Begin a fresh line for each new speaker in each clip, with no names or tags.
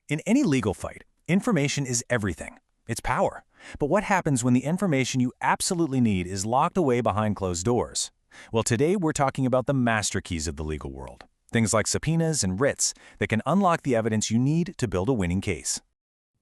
In any legal fight, information is everything. It's power. But what happens when the information you absolutely need is locked away behind closed doors? Well, today we're talking about the master keys of the legal world. Things like subpoenas and writs that can unlock the evidence you need to build a winning case.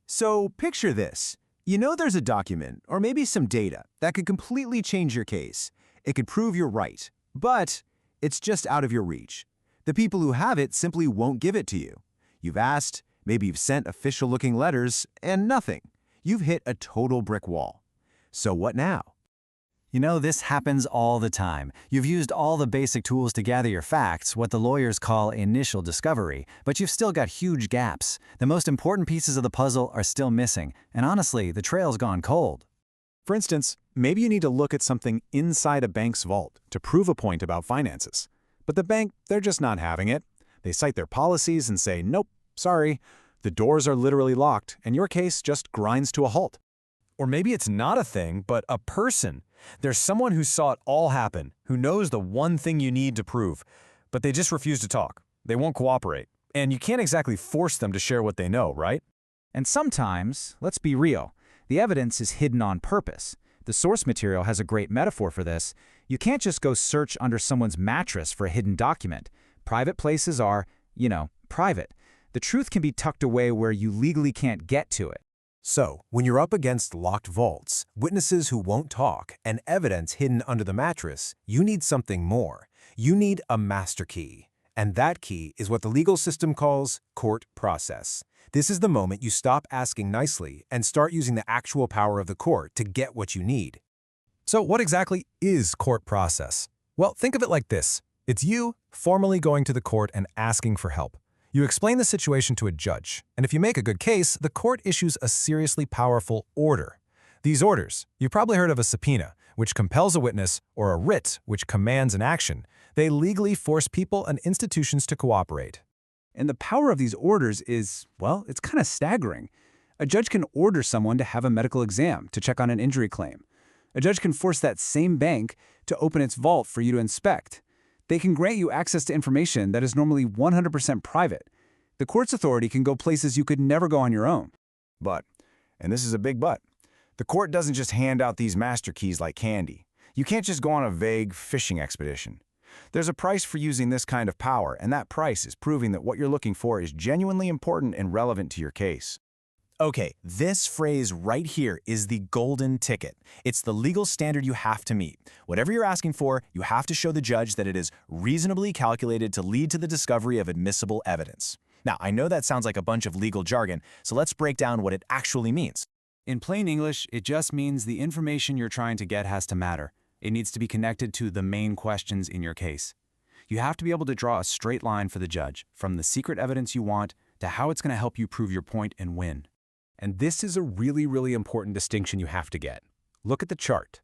So picture this. You know there's a document, or maybe some data, that could completely change your case. It could prove you're right, but it's just out of your reach. The people who have it simply won't give it to you. You've asked, maybe you've sent official-looking letters, and nothing. You've hit a total brick wall. So what now?
You know, this happens all the time. You've used all the basic tools to gather your facts, what the lawyers call initial discovery, but you've still got huge gaps. The most important pieces of the puzzle are still missing, and honestly, the trail's gone cold.
For instance, maybe you need to look at something inside a bank's vault to prove a point about finances. But the bank, they're just not having it. They cite their policies and say, nope, sorry. The doors are literally locked, and your case just grinds to a halt.
Or maybe it's not a thing, but a person. There's someone who saw it all happen, who knows the one thing you need to prove, but they just refuse to talk. They won't cooperate. And you can't exactly force them to share what they know, right?
And sometimes, let's be real, the evidence is hidden on purpose. The source material has a great metaphor for this. You can't just go search under someone's mattress for a hidden document. Private places are, private. The truth can be tucked away where you legally can't get to it.
So, when you're up against locked vaults, witnesses who won't talk, and evidence hidden under the mattress, you need something more. You need a master key. And that key is what the legal system calls court process. This is the moment you stop asking nicely and start using the actual power of the court to get what you need.
So what exactly is court process? Well, think of it like this. It's you formally going to the court and asking for help. You explain the situation to a judge, and if you make a good case, the court issues a seriously powerful order. These orders, you've probably heard of a subpoena, which compels a witness, or a writ, which commands an action. They legally force people and institutions to cooperate.
And the power of these orders is, well, it's kind of staggering. A judge can order someone to have a medical exam to check on an injury claim. A judge can force that same bank to open its vault for you to inspect. They can grant you access to information that is normally 100% private. The court's authority can go places you could never go on your own.
But, and this is a big but, the court doesn't just hand out these master keys like candy. You can't just go on a vague fishing expedition. There's a price for using this kind of power, and that price is proving that what you're looking for is genuinely important and relevant to your case.
Okay, this phrase right here is the golden ticket. It's the legal standard you have to meet. Whatever you're asking for, you have to show the judge that it is reasonably calculated to lead to the discovery of admissible evidence. Now, I know that sounds like a bunch of legal jargon, so let's break down what it actually means.
In plain English, it just means the information you're trying to get has to matter. It needs to be connected to the main questions in your case. You have to be able to draw a straight line for the judge, from the secret evidence you want to how it's going to help you prove your point and win.
And this is a really important distinction you have to get. Look at the chart.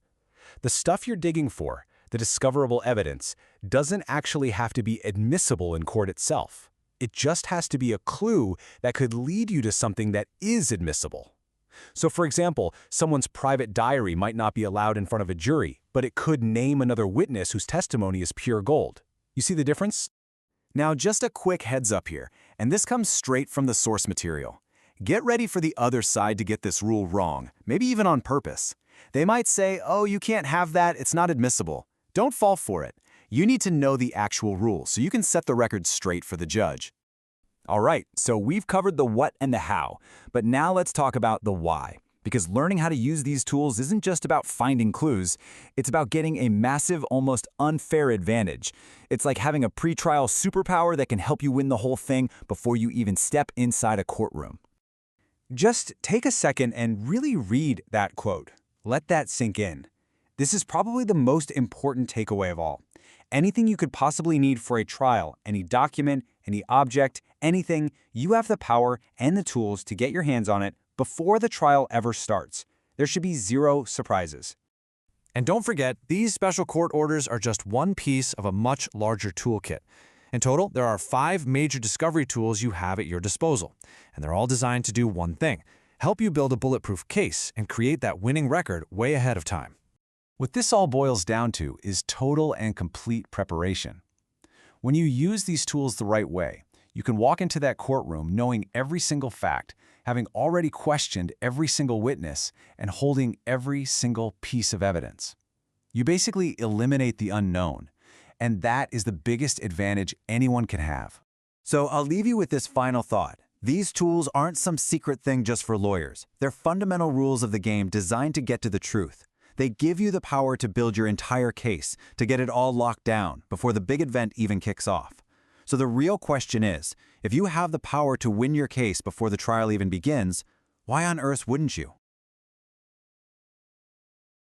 The stuff you're digging for, the discoverable evidence, doesn't actually have to be admissible in court itself. It just has to be a clue that could lead you to something that is admissible. So for example, someone's private diary might not be allowed in front of a jury, but it could name another witness whose testimony is pure gold. You see the difference?
Now, just a quick heads up here, and this comes straight from the source material. Get ready for the other side to get this rule wrong, maybe even on purpose. They might say, oh, you can't have that, it's not admissible. Don't fall for it. You need to know the actual rule so you can set the record straight for the judge.
All right, so we've covered the what and the how, but now let's talk about the why. Because learning how to use these tools isn't just about finding clues, it's about getting a massive, almost unfair advantage. It's like having a pretrial superpower that can help you win the whole thing before you even step inside a courtroom.
Just take a second and really read that quote. Let that sink in. This is probably the most important takeaway of all. Anything you could possibly need for a trial, any document, any object, anything, you have the power and the tools to get your hands on it before the trial ever starts. There should be zero surprises.
And don't forget, these special court orders are just one piece of a much larger toolkit. In total, there are 5 major discovery tools you have at your disposal, and they're all designed to do one thing: help you build a bulletproof case and create that winning record way ahead of time.
What this all boils down to is total and complete preparation. When you use these tools the right way,
You can walk into that courtroom knowing every single fact, having already questioned every single witness, and holding every single piece of evidence. You basically eliminate the unknown, and that is the biggest advantage anyone can have.
So I'll leave you with this final thought. These tools aren't some secret thing just for lawyers. They're fundamental rules of the game designed to get to the truth. They give you the power to build your entire case, to get it all locked down before the big event even kicks off. So the real question is, if you have the power to win your case before the trial even begins, why on earth wouldn't you?